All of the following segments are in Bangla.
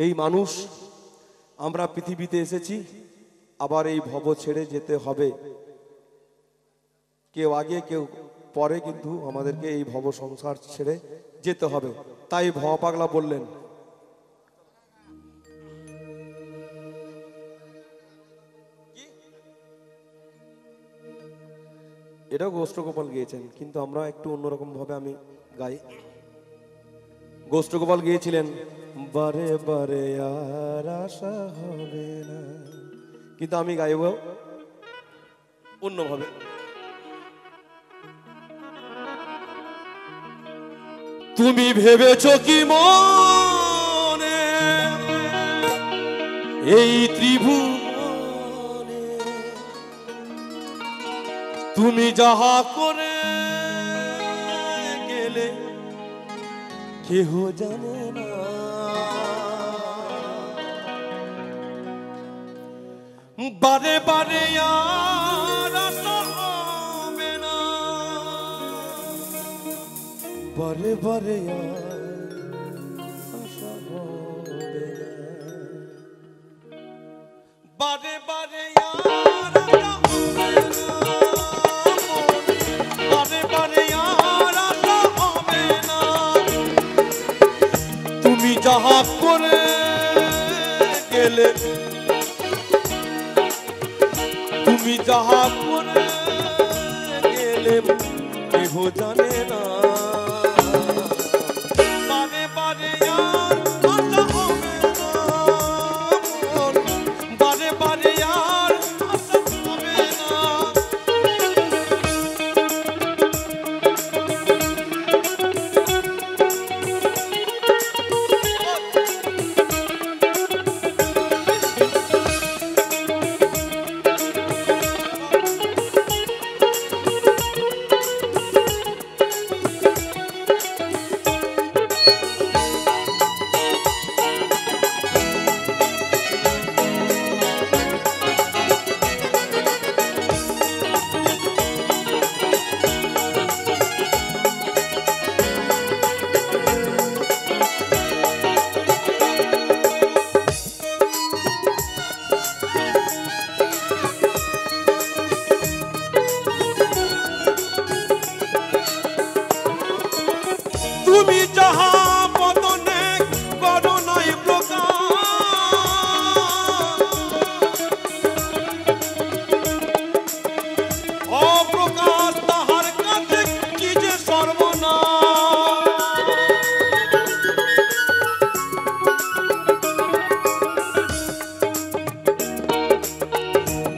এই মানুষ আমরা পৃথিবীতে এসেছি, আবার এই ভব ছেড়ে যেতে হবে। কেউ আগে কেউ পরে, কিন্তু আমাদেরকে এই ভব সংসার ছেড়ে যেতে হবে। তাই ভব পাগলা বললেন, এটাও গোষ্ঠগোপাল গিয়েছেন, কিন্তু আমরা একটু অন্যরকম ভাবে আমি গাই। গোষ্ঠগোপাল গিয়েছিলেন, বারে বারে আর আশা হবে না, কিন্তু আমি গাইব অন্যভাবে। তুমি ভেবেছো কি মনে এই ত্রিভুবনে তুমি যাহা করে গেলে কেহ জানে না, বারে বারে আর আশা হবে না, বারে বারে আর আশা হবে না, বারে বারে আর আশা হবে না, বারে বারে আর আশা হবে না, তুমি যাহা করে গেলে, তুমি যাহা করে গেলে কেহ জানে না, বারে বারে আর আশা হবে না, বারে বারে আর আশা হবে না। তুমি যাহা বদনে করো নাই অপ্রকাশ, তাহার কাছে কি যে সর্বনাশ,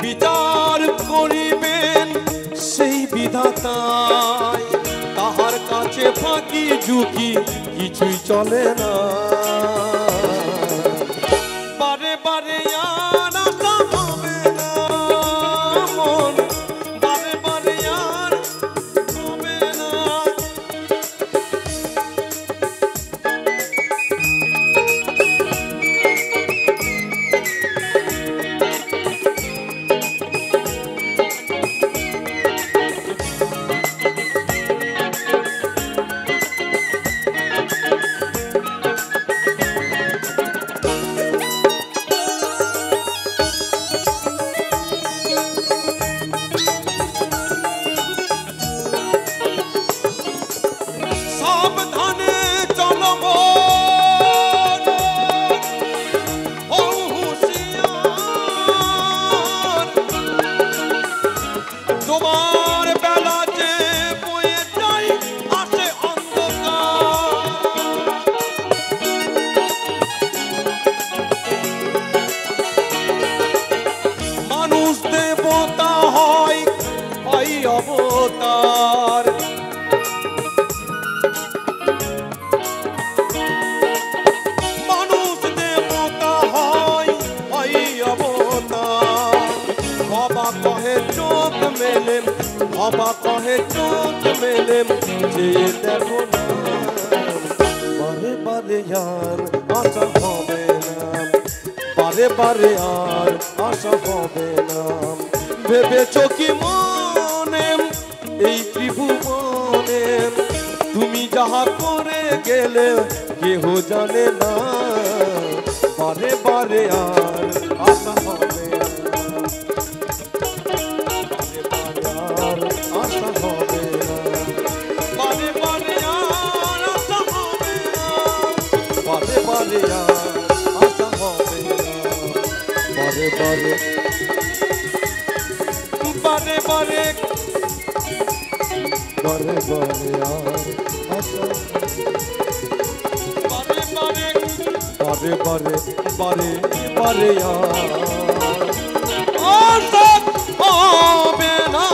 বিচার করিবেন সেই বিধাতায়, তাহার কাছে ফাঁকি ঝুঁকি কিছুই চলে না, বারে বারে আর আশা হবে না মন, বারে বারে আর হবে না। সাবধানে চলো মন, ও হুঁশিয়ার, তোমার বেলা যে বয়ে যাই আসে অন্ধকার, মানুষ দেবতা হয় হয় অবতার, বাবা কহে চোখ মেলেম যে দেখো না, বারে বারে আর আশা হবে না, বারে বারে আর আশা হবে না, ভেবেছো কি মনে এই ত্রিভুবনে তুমি যাহা করে গেলে কেহ জানে না, বারে বারে আর আশা হবে না, বারে বারে আর আশা হবে না, বারে বারে আর আশা হবে না, বারে বারে আর আশা হবে না, বারে বারে বারে বারে বারে বারে আর আশা, বারে বারে বারে বারে বারে বারে আর আশা হবে না।